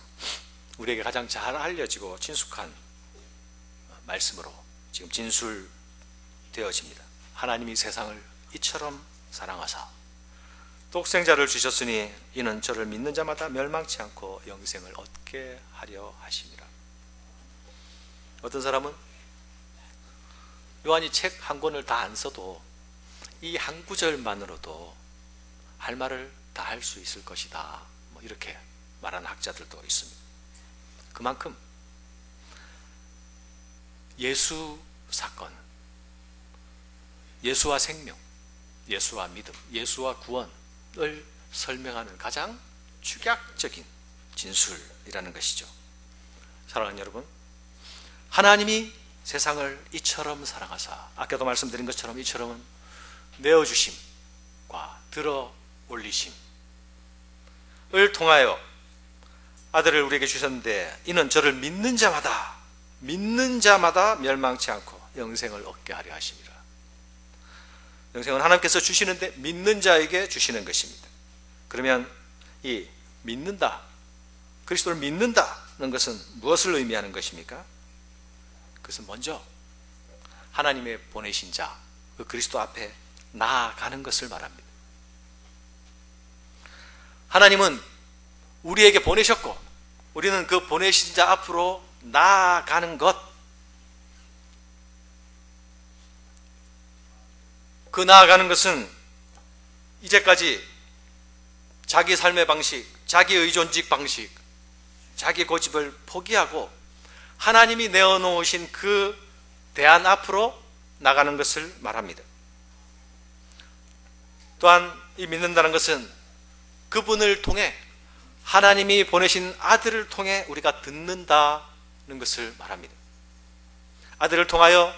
우리에게 가장 잘 알려지고 친숙한 말씀으로 지금 진술되어집니다. 하나님이 세상을 이처럼 사랑하사 독생자를 주셨으니 이는 저를 믿는 자마다 멸망치 않고 영생을 얻게 하려 하심이라. 어떤 사람은 요한이 책 한 권을 다 안 써도 이 한 구절만으로도 할 말을 다 할 수 있을 것이다, 이렇게 말하는 학자들도 있습니다. 그만큼 예수 사건, 예수와 생명, 예수와 믿음, 예수와 구원을 설명하는 가장 축약적인 진술이라는 것이죠. 사랑하는 여러분, 하나님이 세상을 이처럼 사랑하사, 아까도 말씀드린 것처럼 이처럼은 내어주심과 들어 올리심을 통하여 아들을 우리에게 주셨는데 이는 저를 믿는 자마다 멸망치 않고 영생을 얻게 하려 하심이라. 영생은 하나님께서 주시는데 믿는 자에게 주시는 것입니다. 그러면 이 믿는다, 그리스도를 믿는다는 것은 무엇을 의미하는 것입니까? 그것은 먼저 하나님의 보내신 자, 그 그리스도 앞에 나아가는 것을 말합니다. 하나님은 우리에게 보내셨고 우리는 그 보내신 자 앞으로 나아가는 것, 그 나아가는 것은 이제까지 자기 삶의 방식, 자기 의존직 방식, 자기 고집을 포기하고 하나님이 내어놓으신 그 대안 앞으로 나가는 것을 말합니다. 또한 이 믿는다는 것은 그분을 통해, 하나님이 보내신 아들을 통해 우리가 듣는다는 것을 말합니다. 아들을 통하여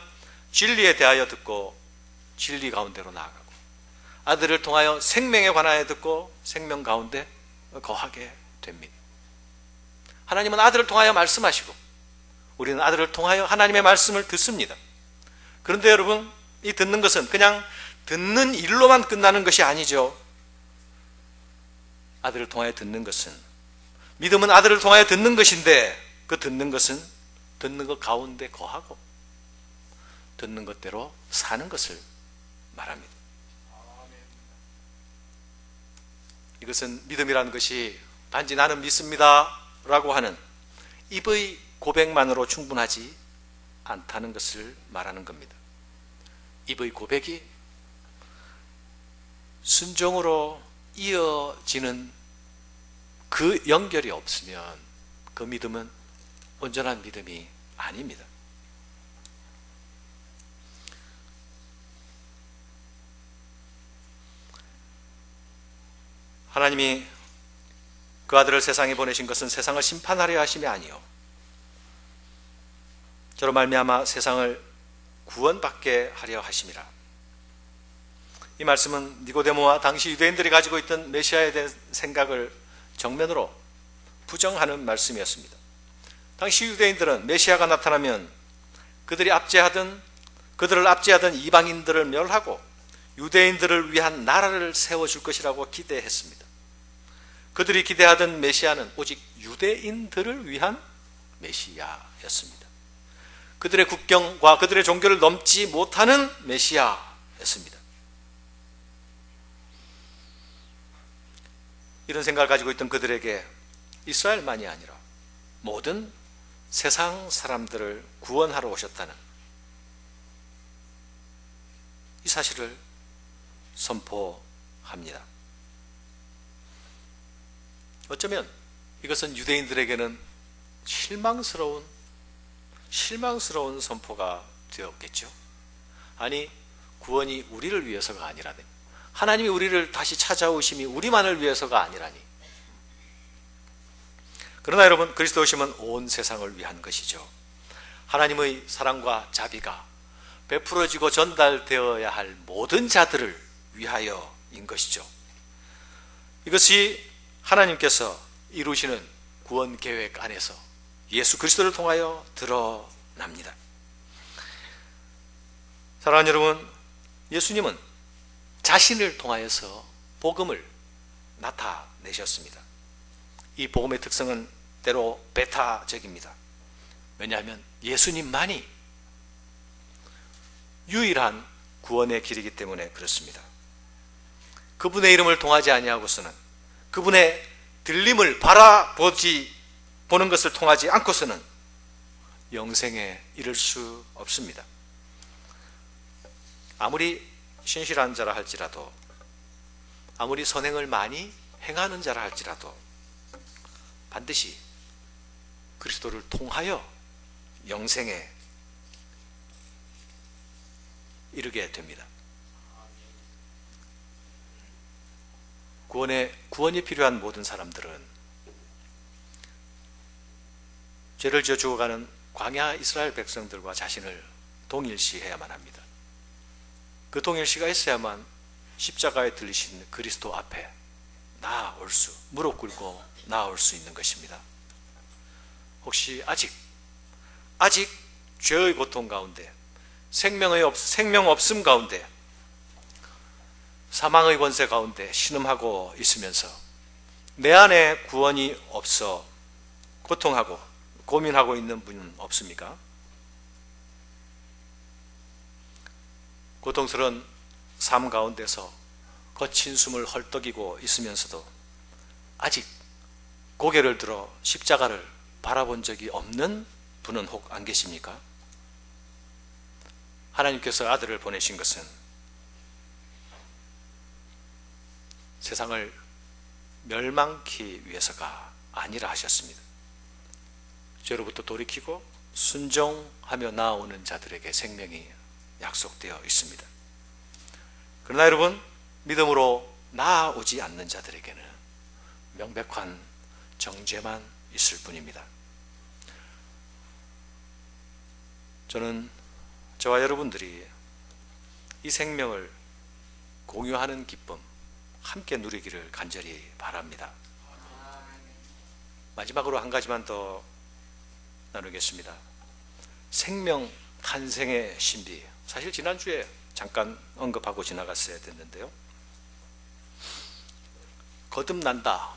진리에 대하여 듣고 진리 가운데로 나아가고, 아들을 통하여 생명에 관하여 듣고 생명 가운데 거하게 됩니다. 하나님은 아들을 통하여 말씀하시고 우리는 아들을 통하여 하나님의 말씀을 듣습니다. 그런데 여러분, 이 듣는 것은 그냥 듣는 일로만 끝나는 것이 아니죠. 아들을 통하여 듣는 것은, 믿음은 아들을 통하여 듣는 것인데, 그 듣는 것은 듣는 것 가운데 거하고 듣는 것대로 사는 것을 말합니다. 이것은 믿음이라는 것이 단지 나는 믿습니다 라고 하는 입의 고백만으로 충분하지 않다는 것을 말하는 겁니다. 입의 고백이 순종으로 이어지는 그 연결이 없으면 그 믿음은 온전한 믿음이 아닙니다. 하나님이 그 아들을 세상에 보내신 것은 세상을 심판하려 하심이 아니요, 저로 말미암아 세상을 구원받게 하려 하심이라. 이 말씀은 니고데모와 당시 유대인들이 가지고 있던 메시아에 대한 생각을 정면으로 부정하는 말씀이었습니다. 당시 유대인들은 메시아가 나타나면 그들을 압제하던 이방인들을 멸하고 유대인들을 위한 나라를 세워줄 것이라고 기대했습니다. 그들이 기대하던 메시아는 오직 유대인들을 위한 메시아였습니다. 그들의 국경과 그들의 종교를 넘지 못하는 메시아였습니다. 이런 생각을 가지고 있던 그들에게 이스라엘만이 아니라 모든 세상 사람들을 구원하러 오셨다는 이 사실을 선포합니다. 어쩌면 이것은 유대인들에게는 실망스러운 선포가 되었겠죠. 아니, 구원이 우리를 위해서가 아니라니, 하나님이 우리를 다시 찾아오심이 우리만을 위해서가 아니라니. 그러나 여러분, 그리스도 오심은 온 세상을 위한 것이죠. 하나님의 사랑과 자비가 베풀어지고 전달되어야 할 모든 자들을 위하여인 것이죠. 이것이 하나님께서 이루시는 구원 계획 안에서 예수 그리스도를 통하여 드러납니다. 사랑하는 여러분, 예수님은 자신을 통하여서 복음을 나타내셨습니다. 이 복음의 특성은 때로 베타적입니다. 왜냐하면 예수님만이 유일한 구원의 길이기 때문에 그렇습니다. 그분의 이름을 통하지 아니하고서는, 그분의 들림을 보는 것을 통하지 않고서는 영생에 이를 수 없습니다. 아무리 신실한 자라 할지라도, 아무리 선행을 많이 행하는 자라 할지라도 반드시 그리스도를 통하여 영생에 이르게 됩니다. 구원이 필요한 모든 사람들은 죄를 지어 죽어가는 광야 이스라엘 백성들과 자신을 동일시해야만 합니다. 그 동일시가 있어야만 십자가에 들리신 그리스도 앞에 무릎 꿇고 나아올 수 있는 것입니다. 혹시 아직 죄의 고통 가운데, 생명 없음 가운데, 사망의 권세 가운데 신음하고 있으면서 내 안에 구원이 없어 고통하고 고민하고 있는 분은 없습니까? 고통스러운 삶 가운데서 거친 숨을 헐떡이고 있으면서도 아직 고개를 들어 십자가를 바라본 적이 없는 분은 혹 안 계십니까? 하나님께서 아들을 보내신 것은 세상을 멸망케 위해서가 아니라 하셨습니다. 죄로부터 돌이키고 순종하며 나아오는 자들에게 생명이 약속되어 있습니다. 그러나 여러분, 믿음으로 나아오지 않는 자들에게는 명백한 정죄만 있을 뿐입니다. 저는 저와 여러분들이 이 생명을 공유하는 기쁨 함께 누리기를 간절히 바랍니다. 마지막으로 한 가지만 더 나누겠습니다. 생명 탄생의 신비, 사실 지난주에 잠깐 언급하고 지나갔어야 됐는데요, 거듭난다.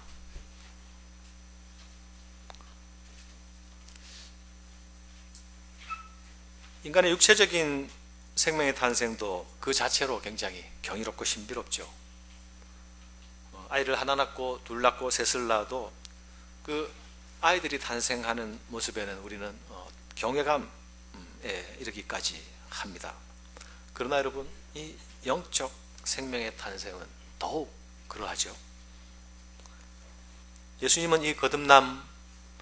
인간의 육체적인 생명의 탄생도 그 자체로 굉장히 경이롭고 신비롭죠. 아이를 하나 낳고 둘 낳고 셋을 낳아도 그 아이들이 탄생하는 모습에는 우리는 경외감에 이르기까지 합니다. 그러나 여러분, 이 영적 생명의 탄생은 더욱 그러하죠. 예수님은 이 거듭남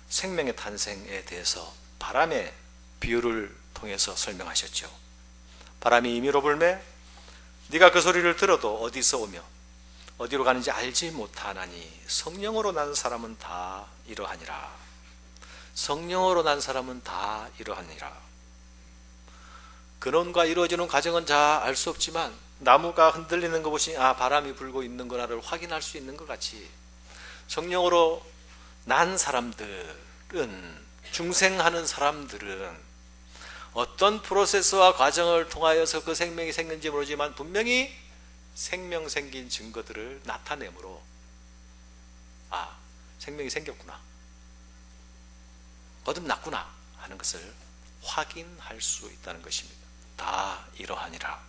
생명의 탄생에 대해서 바람의 비유를 통해서 설명하셨죠. 바람이 임의로 불매 네가 그 소리를 들어도 어디서 오며 어디로 가는지 알지 못하나니 성령으로 난 사람은 다 이러하니라. 성령으로 난 사람은 다 이러하니라. 근원과 이루어지는 과정은 잘 알 수 없지만 나무가 흔들리는 것 보시 바람이 불고 있는구나를 확인할 수 있는 것 같이 성령으로 난 사람들은, 중생하는 사람들은 어떤 프로세스와 과정을 통하여서 그 생명이 생긴지 모르지만 분명히 생명 생긴 증거들을 나타내므로 생명이 생겼구나, 거듭났구나 하는 것을 확인할 수 있다는 것입니다. 다 이러하니라.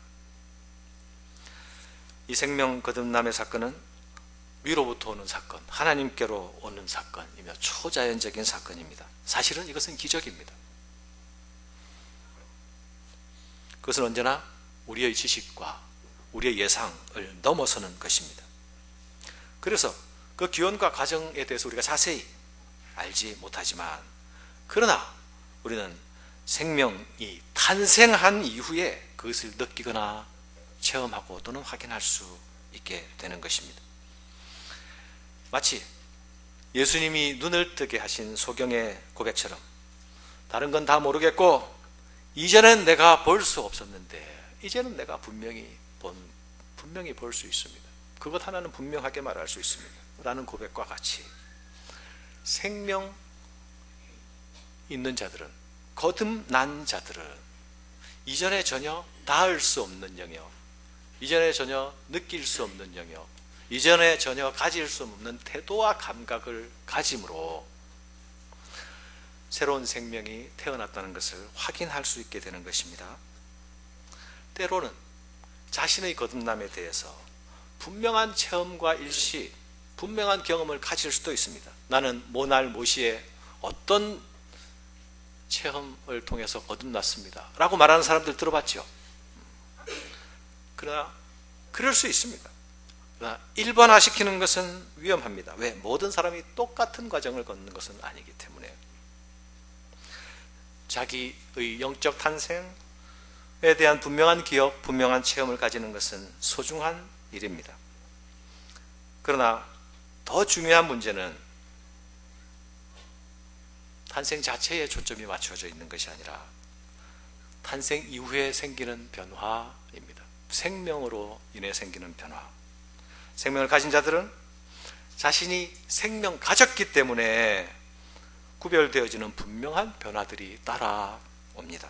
이 생명 거듭남의 사건은 위로부터 오는 사건, 하나님께로 오는 사건이며 초자연적인 사건입니다. 사실은 이것은 기적입니다. 그것은 언제나 우리의 지식과 우리의 예상을 넘어서는 것입니다. 그래서 그 기원과 과정에 대해서 우리가 자세히 알지 못하지만, 그러나 우리는 생명이 탄생한 이후에 그것을 느끼거나 체험하고 또는 확인할 수 있게 되는 것입니다. 마치 예수님이 눈을 뜨게 하신 소경의 고백처럼, 다른 건 다 모르겠고 이전엔 내가 볼 수 없었는데 이제는 내가 분명히 볼 수 있습니다. 그것 하나는 분명하게 말할 수 있습니다. 라는 고백과 같이, 생명 있는 자들은, 거듭난 자들은 이전에 전혀 닿을 수 없는 영역, 이전에 전혀 느낄 수 없는 영역, 이전에 전혀 가질 수 없는 태도와 감각을 가짐으로 새로운 생명이 태어났다는 것을 확인할 수 있게 되는 것입니다. 때로는 자신의 거듭남에 대해서 분명한 체험과 일시, 분명한 경험을 가질 수도 있습니다. 나는 모날 모시에 어떤 체험을 통해서 거듭났습니다 라고 말하는 사람들 들어봤죠. 그러나 그럴 수 있습니다. 그러나 일반화시키는 것은 위험합니다. 왜? 모든 사람이 똑같은 과정을 걷는 것은 아니기 때문에. 자기의 영적 탄생에 대한 분명한 기억, 분명한 체험을 가지는 것은 소중한 일입니다. 그러나 더 중요한 문제는 탄생 자체에 초점이 맞춰져 있는 것이 아니라 탄생 이후에 생기는 변화입니다. 생명으로 인해 생기는 변화. 생명을 가진 자들은 자신이 생명 가졌기 때문에 구별되어지는 분명한 변화들이 따라옵니다.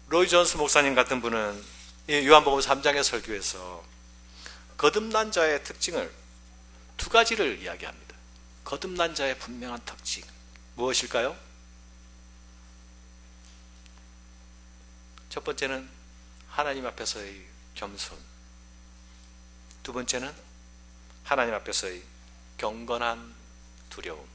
로이 존스 목사님 같은 분은 이 요한복음 3장의 설교에서 거듭난 자의 특징을 두 가지를 이야기합니다. 거듭난 자의 분명한 특징 무엇일까요? 첫 번째는 하나님 앞에서의 겸손, 두 번째는 하나님 앞에서의 경건한 두려움.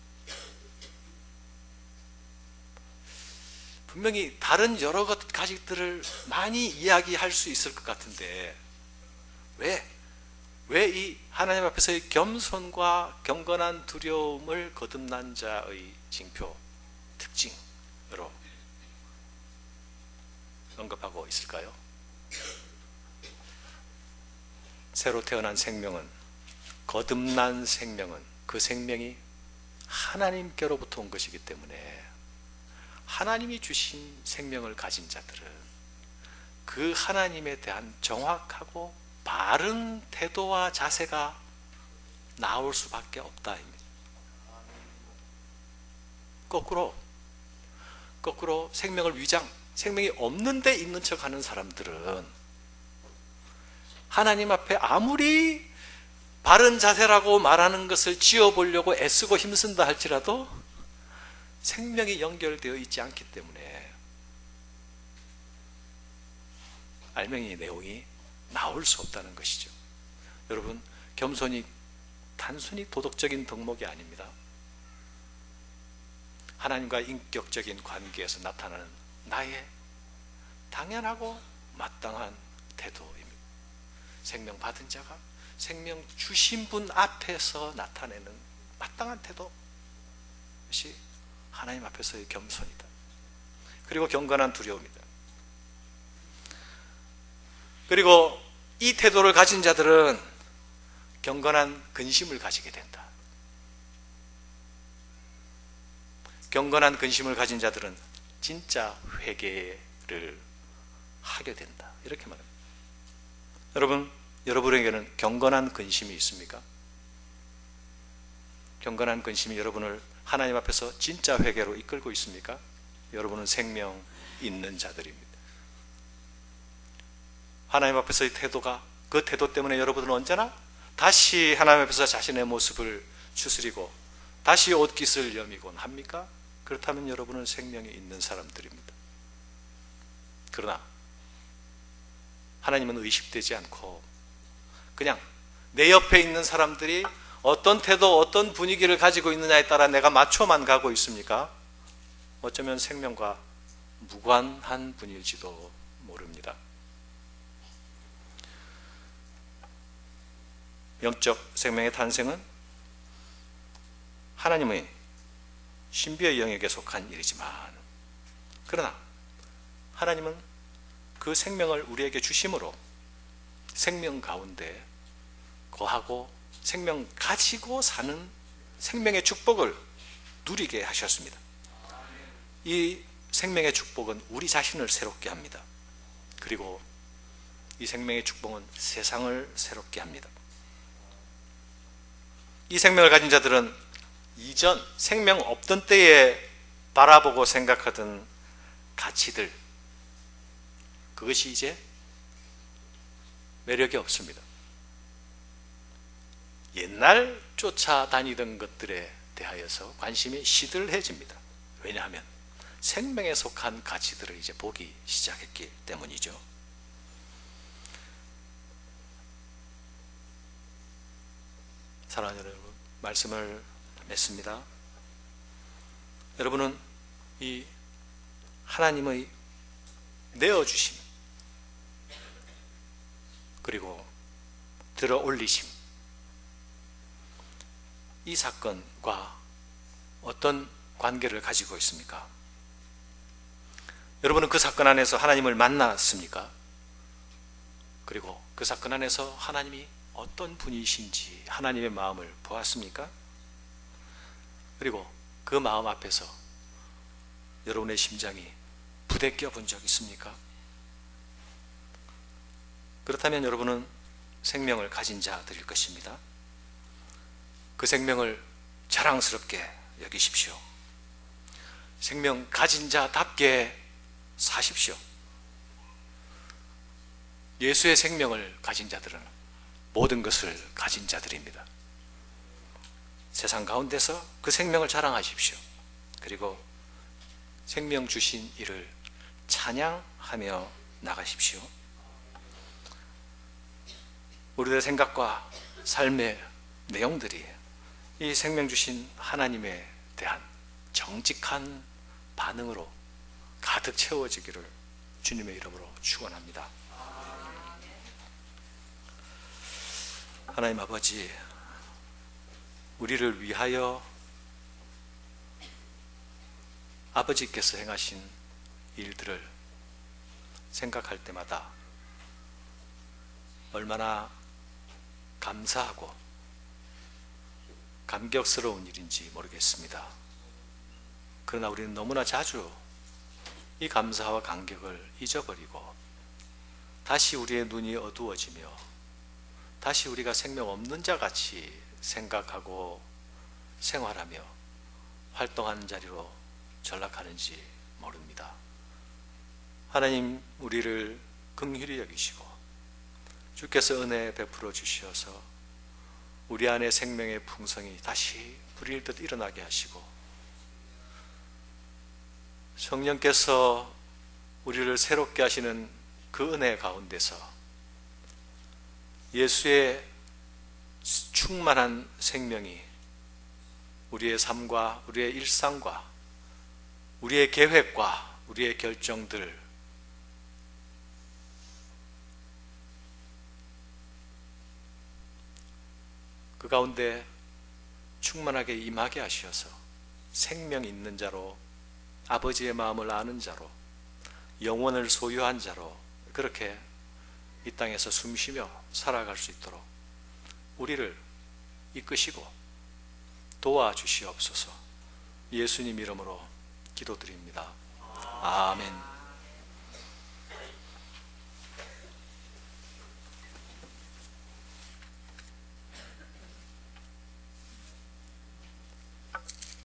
분명히 다른 여러 가지들을 많이 이야기할 수 있을 것 같은데 왜 이 하나님 앞에서의 겸손과 경건한 두려움을 거듭난 자의 징표, 특징으로 언급하고 있을까요? 새로 태어난 생명은, 거듭난 생명은, 그 생명이 하나님께로부터 온 것이기 때문에 하나님이 주신 생명을 가진 자들은 그 하나님에 대한 정확하고 바른 태도와 자세가 나올 수밖에 없다입니다. 거꾸로 생명을 생명이 없는 데 있는 척 하는 사람들은 하나님 앞에 아무리 바른 자세라고 말하는 것을 지어보려고 애쓰고 힘쓴다 할지라도 생명이 연결되어 있지 않기 때문에 알맹이 내용이 나올 수 없다는 것이죠. 여러분, 겸손이 단순히 도덕적인 덕목이 아닙니다. 하나님과 인격적인 관계에서 나타나는 나의 당연하고 마땅한 태도입니다. 생명 받은 자가 생명 주신 분 앞에서 나타내는 마땅한 태도, 그것이 하나님 앞에서의 겸손이다. 그리고 경건한 두려움이다. 그리고 이 태도를 가진 자들은 경건한 근심을 가지게 된다. 경건한 근심을 가진 자들은 진짜 회개를 하게 된다. 이렇게 말합니다. 여러분, 여러분에게는 경건한 근심이 있습니까? 경건한 근심이 여러분을 하나님 앞에서 진짜 회개로 이끌고 있습니까? 여러분은 생명 있는 자들입니다. 하나님 앞에서의 태도가, 그 태도 때문에 여러분은 언제나 다시 하나님 앞에서 자신의 모습을 추스리고 다시 옷깃을 여미곤 합니까? 그렇다면 여러분은 생명이 있는 사람들입니다. 그러나 하나님은 의식되지 않고 그냥 내 옆에 있는 사람들이 어떤 태도, 어떤 분위기를 가지고 있느냐에 따라 내가 맞춰만 가고 있습니까? 어쩌면 생명과 무관한 분일지도 모릅니다. 영적 생명의 탄생은 하나님의 신비의 영역에 속한 일이지만, 그러나 하나님은 그 생명을 우리에게 주심으로 생명 가운데 거하고 생명 가지고 사는 생명의 축복을 누리게 하셨습니다. 이 생명의 축복은 우리 자신을 새롭게 합니다. 그리고 이 생명의 축복은 세상을 새롭게 합니다. 이 생명을 가진 자들은 이전 생명 없던 때에 바라보고 생각하던 가치들, 그것이 이제 매력이 없습니다. 옛날 쫓아다니던 것들에 대하여서 관심이 시들해집니다. 왜냐하면 생명에 속한 가치들을 이제 보기 시작했기 때문이죠. 사랑하는 여러분, 말씀을 맺습니다. 여러분은 이 하나님의 내어주심, 그리고 들어 올리심, 이 사건과 어떤 관계를 가지고 있습니까? 여러분은 그 사건 안에서 하나님을 만났습니까? 그리고 그 사건 안에서 하나님이 어떤 분이신지 하나님의 마음을 보았습니까? 그리고 그 마음 앞에서 여러분의 심장이 부대껴 본 적 있습니까? 그렇다면 여러분은 생명을 가진 자들일 것입니다. 그 생명을 자랑스럽게 여기십시오. 생명 가진 자답게 사십시오. 예수의 생명을 가진 자들은 모든 것을 가진 자들입니다. 세상 가운데서 그 생명을 자랑하십시오. 그리고 생명 주신 이를 찬양하며 나가십시오. 우리들의 생각과 삶의 내용들이 이 생명 주신 하나님에 대한 정직한 반응으로 가득 채워지기를 주님의 이름으로 축원합니다. 하나님 아버지, 우리를 위하여 아버지께서 행하신 일들을 생각할 때마다 얼마나 감사하고 감격스러운 일인지 모르겠습니다. 그러나 우리는 너무나 자주 이 감사와 감격을 잊어버리고 다시 우리의 눈이 어두워지며 다시 우리가 생명 없는 자 같이 생각하고 생활하며 활동하는 자리로 전락하는지 모릅니다. 하나님, 우리를 긍휼히 여기시고 주께서 은혜 베풀어 주셔서 우리 안에 생명의 풍성이 다시 불일 듯 일어나게 하시고 성령께서 우리를 새롭게 하시는 그 은혜 가운데서 예수의 충만한 생명이 우리의 삶과 우리의 일상과 우리의 계획과 우리의 결정들, 그 가운데 충만하게 임하게 하셔서 생명 있는 자로, 아버지의 마음을 아는 자로, 영원을 소유한 자로 그렇게 이 땅에서 숨쉬며 살아갈 수 있도록 우리를 이끄시고 도와주시옵소서. 예수님 이름으로 기도드립니다. 아멘.